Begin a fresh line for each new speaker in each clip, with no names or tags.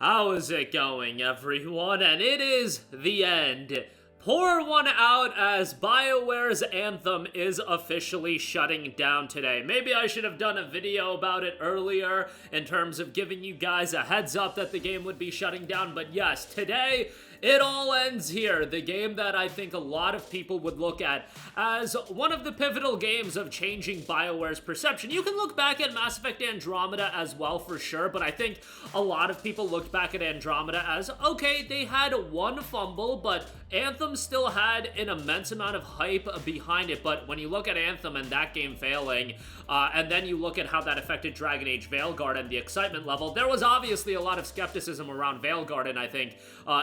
How is it going, everyone? And it is the end. Pour one out as BioWare's Anthem is officially shutting down today. Maybe I should have done a video about it earlier in terms of giving you guys a heads up that the game would be shutting down, but yes, today it all ends here. The game that I think a lot of people would look at as one of the pivotal games of changing BioWare's perception. You can look back at Mass Effect Andromeda as well for sure, but I think a lot of people looked back at Andromeda as, okay, they had one fumble, but Anthem still had an immense amount of hype behind it. But when you look at Anthem and that game failing, and then you look at how that affected Dragon Age Veilguard and the excitement level, there was obviously a lot of skepticism around Veilguard, and I think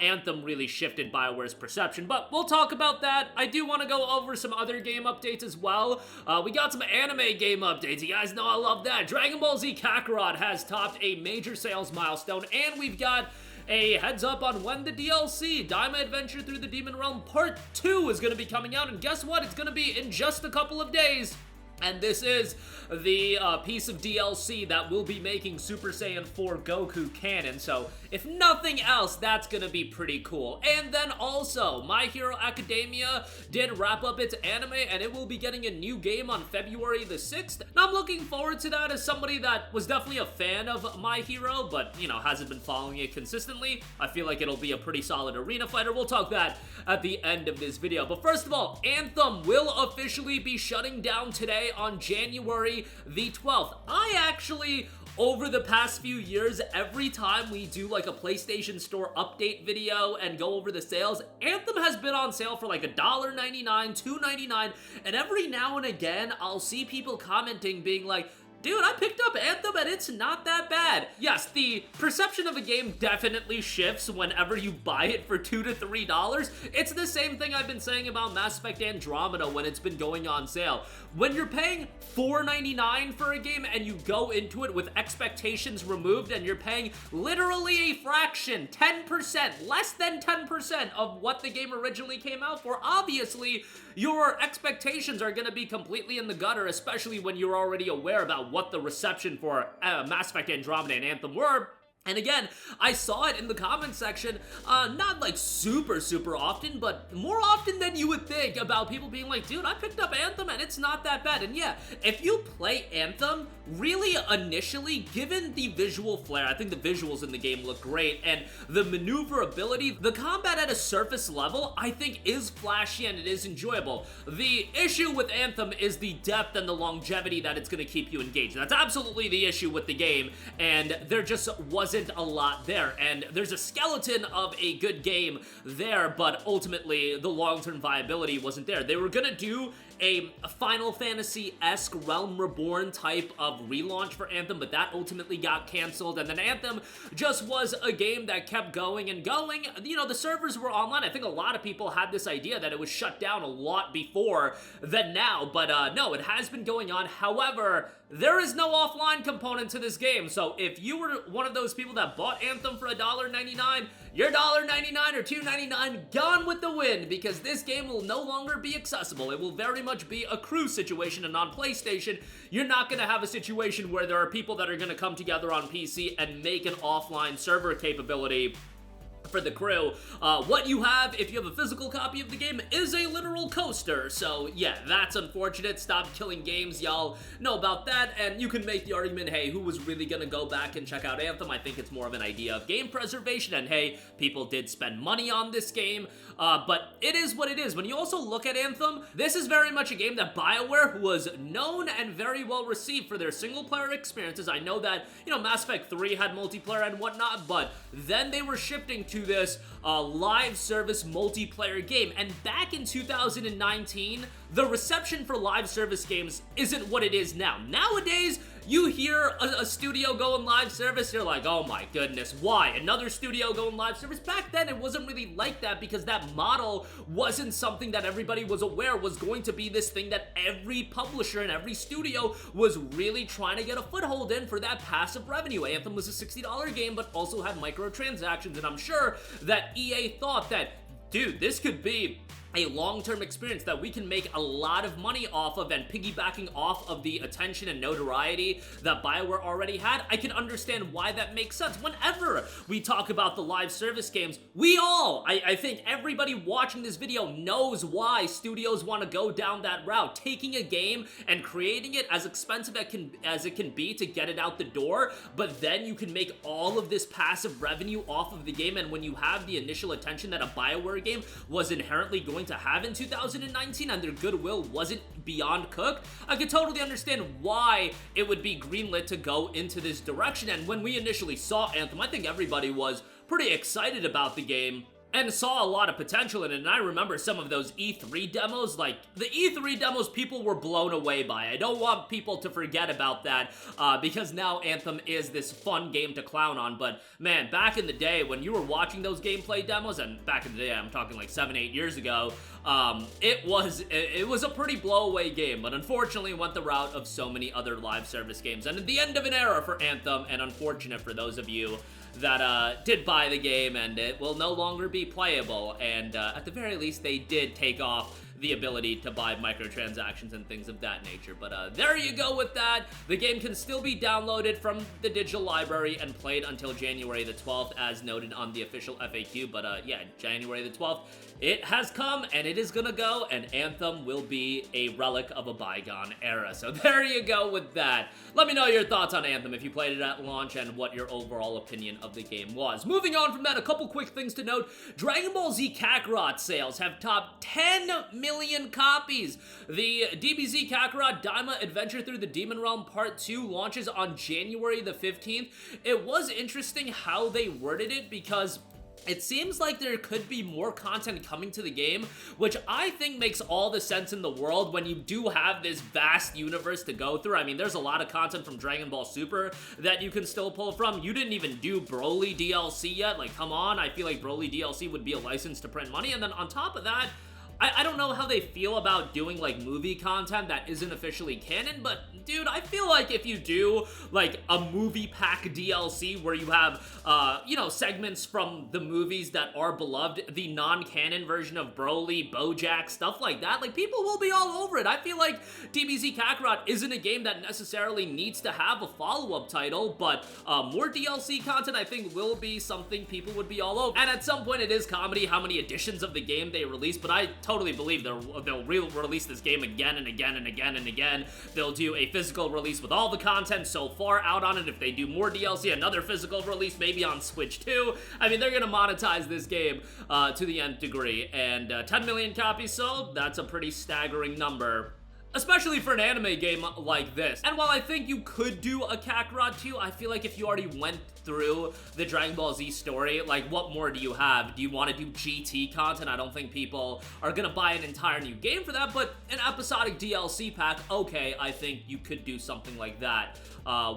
Anthem really shifted BioWare's perception. But we'll talk about that. I do want to go over some other game updates as well. We got some anime game updates. You guys know I love that. Dragon Ball Z Kakarot has topped a major sales milestone, and we've got a heads up on when the DLC, Daima Adventure Through the Demon Realm Part 2 is going to be coming out, and guess what? It's going to be in just a couple of days. And this is the piece of DLC that will be making Super Saiyan 4 Goku canon, so if nothing else, that's gonna be pretty cool. And then also, My Hero Academia did wrap up its anime, and it will be getting a new game on February the 6th. And I'm looking forward to that as somebody that was definitely a fan of My Hero, but, you know, hasn't been following it consistently. I feel like it'll be a pretty solid arena fighter. We'll talk that at the end of this video. But first of all, Anthem will officially be shutting down today on January the 12th. I actually, over the past few years, every time we do like a PlayStation Store update video and go over the sales, Anthem has been on sale for like $1.99, $2.99, and every now and again, I'll see people commenting being like, dude, I picked up Anthem and it's not that bad. Yes, the perception of a game definitely shifts whenever you buy it for $2 to $3. It's the same thing I've been saying about Mass Effect Andromeda when it's been going on sale. When you're paying $4.99 for a game and you go into it with expectations removed and you're paying literally a fraction, 10%, less than 10% of what the game originally came out for, obviously your expectations are going to be completely in the gutter, especially when you're already aware about what the reception for Mass Effect Andromeda and Anthem were. And again, I saw it in the comments section, not like super often, but more often than you would think, about people being like, dude, I picked up Anthem and it's not that bad. And yeah, if you play Anthem, really initially, given the visual flair, I think the visuals in the game look great, and the maneuverability, the combat at a surface level, I think is flashy and it is enjoyable. The issue with Anthem is the depth and the longevity that it's going to keep you engaged. That's absolutely the issue with the game, and there just wasn't a lot there, and there's a skeleton of a good game there, but ultimately the long-term viability wasn't there. They were gonna do a Final Fantasy-esque Realm Reborn type of relaunch for Anthem, but that ultimately got canceled, and then Anthem just was a game that kept going and going. You know, the servers were online. I think a lot of people had this idea that it was shut down a lot before than now, but no, it has been going on. However, there is no offline component to this game, so if you were one of those people that bought Anthem for $1.99, your $1.99 or $2.99 gone with the wind, because this game will no longer be accessible. It will very much be a crew situation, and on PlayStation, you're not going to have a situation where there are people that are going to come together on PC and make an offline server capability for the crew. What you have, if you have a physical copy of the game, is a literal coaster. So yeah, that's unfortunate. Stop killing games, y'all know about that. And you can make the argument, hey, who was really gonna go back and check out Anthem? I think it's more of an idea of game preservation, and hey, people did spend money on this game, but it is what it is. When you also look at Anthem, this is very much a game that BioWare, who was known and very well received for their single player experiences. I know that, you know, Mass Effect 3 had multiplayer and whatnot, but then they were shifting to this live service multiplayer game, and back in 2019, the reception for live service games isn't what it is now. Nowadays, you hear a studio going live service, you're like, oh my goodness, why? Another studio going live service? Back then, it wasn't really like that, because that model wasn't something that everybody was aware was going to be this thing that every publisher and every studio was really trying to get a foothold in for that passive revenue. Anthem was a $60 game, but also had microtransactions, and I'm sure that EA thought that, dude, this could be a long-term experience that we can make a lot of money off of, and piggybacking off of the attention and notoriety that BioWare already had, I can understand why that makes sense. Whenever we talk about the live service games, I think everybody watching this video knows why studios want to go down that route, taking a game and creating it as expensive as it can be to get it out the door, but then you can make all of this passive revenue off of the game. And when you have the initial attention that a BioWare game was inherently going to have in 2019, and their goodwill wasn't beyond cooked, I could totally understand why it would be greenlit to go into this direction. And when we initially saw Anthem, I think everybody was pretty excited about the game and saw a lot of potential in it. And I remember some of those E3 demos, like the E3 demos, people were blown away by. I don't want people to forget about that because now Anthem is this fun game to clown on. But man, back in the day when you were watching those gameplay demos, and back in the day, I'm talking like 7-8 years ago, it was a pretty blow-away game, but unfortunately went the route of so many other live service games. And at the end of an era for Anthem, and unfortunate for those of you that did buy the game, and it will no longer be playable. And at the very least, they did take off the ability to buy microtransactions and things of that nature. But there you go with that. The game can still be downloaded from the digital library and played until January the 12th, as noted on the official FAQ. But yeah, January the 12th, it has come, and it is gonna go, and Anthem will be a relic of a bygone era. So there you go with that. Let me know your thoughts on Anthem if you played it at launch and what your overall opinion of the game was. Moving on from that, a couple quick things to note. Dragon Ball Z Kakarot sales have topped 10 million copies. The DBZ Kakarot Daima Adventure Through the Demon Realm Part 2 launches on January the 15th. It was interesting how they worded it, because it seems like there could be more content coming to the game, which I think makes all the sense in the world when you do have this vast universe to go through. I mean, there's a lot of content from Dragon Ball Super that you can still pull from. You didn't even do Broly DLC yet. Like, come on. I feel like Broly DLC would be a license to print money. And then on top of that, I don't know how they feel about doing, like, movie content that isn't officially canon, but, dude, I feel like if you do, like, a movie pack DLC where you have, you know, segments from the movies that are beloved, the non-canon version of Broly, BoJack, stuff like that, like, people will be all over it. I feel like DBZ Kakarot isn't a game that necessarily needs to have a follow-up title, but more DLC content, I think, will be something people would be all over. And at some point, it is comedy how many editions of the game they release, but I totally believe they'll release this game again and again and again and again. They'll do a physical release with all the content so far out on it. If they do more DLC, another physical release, maybe on Switch too. I mean, they're gonna monetize this game to the nth degree. And 10 million copies sold, that's a pretty staggering number, especially for an anime game like this. And while I think you could do a Kakarot 2, I feel like if you already went through the Dragon Ball Z story, like, what more do you have? Do you want to do GT content? I don't think people are gonna buy an entire new game for that, but an episodic DLC pack, okay, I think you could do something like that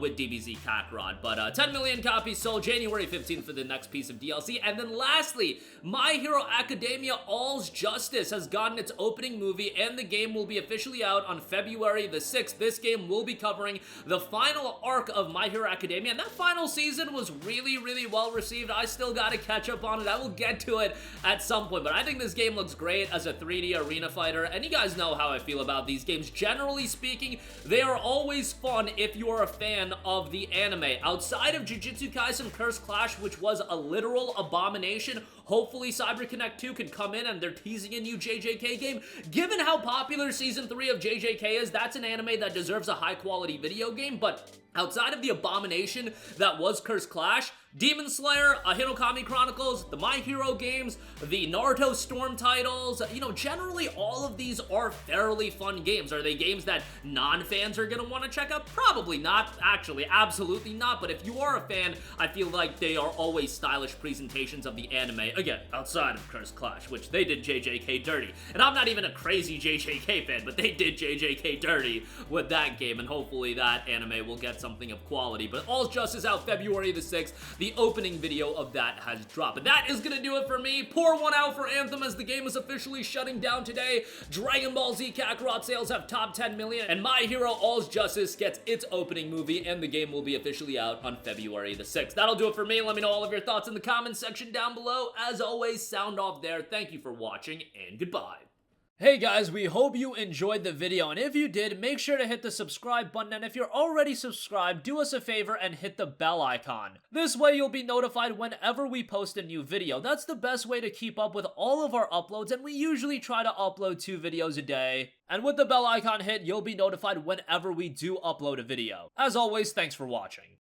with DBZ Kakarot. But 10 million copies sold January 15th for the next piece of DLC. And then lastly, My Hero Academia All's Justice has gotten its opening movie, and the game will be officially out on February the 6th. This game will be covering the final arc of My Hero Academia, and that final season was really, really well received. I still gotta catch up on it. I will get to it at some point, but I think this game looks great as a 3D arena fighter, and you guys know how I feel about these games. Generally speaking, they are always fun if you are a fan of the anime. Outside of Jujutsu Kaisen Curse Clash, which was a literal abomination, hopefully CyberConnect 2 can come in, and they're teasing a new JJK game. Given how popular Season 3 of JJK is, that's an anime that deserves a high-quality video game, but outside of the abomination that was Curse Clash, Demon Slayer, Hinokami Chronicles, the My Hero games, the Naruto Storm titles, you know, generally all of these are fairly fun games. Are they games that non-fans are gonna want to check out? Probably not, actually, absolutely not, but if you are a fan, I feel like they are always stylish presentations of the anime. Again, outside of Curse Clash, which they did JJK dirty. And I'm not even a crazy JJK fan, but they did JJK dirty with that game, and hopefully that anime will get something of quality. But All's Justice out February the 6th. the opening video of that has dropped. But that is gonna do it for me. Pour one out for Anthem as the game is officially shutting down today. Dragon Ball Z Kakarot sales have topped 10 million, and My Hero All's Justice gets its opening movie, and the game will be officially out on February the 6th. That'll do it for me. Let me know all of your thoughts in the comments section down below. As always, sound off there. Thank you for watching, and goodbye. Hey guys, we hope you enjoyed the video, and if you did, make sure to hit the subscribe button, and if you're already subscribed, do us a favor and hit the bell icon. This way you'll be notified whenever we post a new video. That's the best way to keep up with all of our uploads, and we usually try to upload 2 videos a day. And with the bell icon hit, you'll be notified whenever we do upload a video. As always, thanks for watching.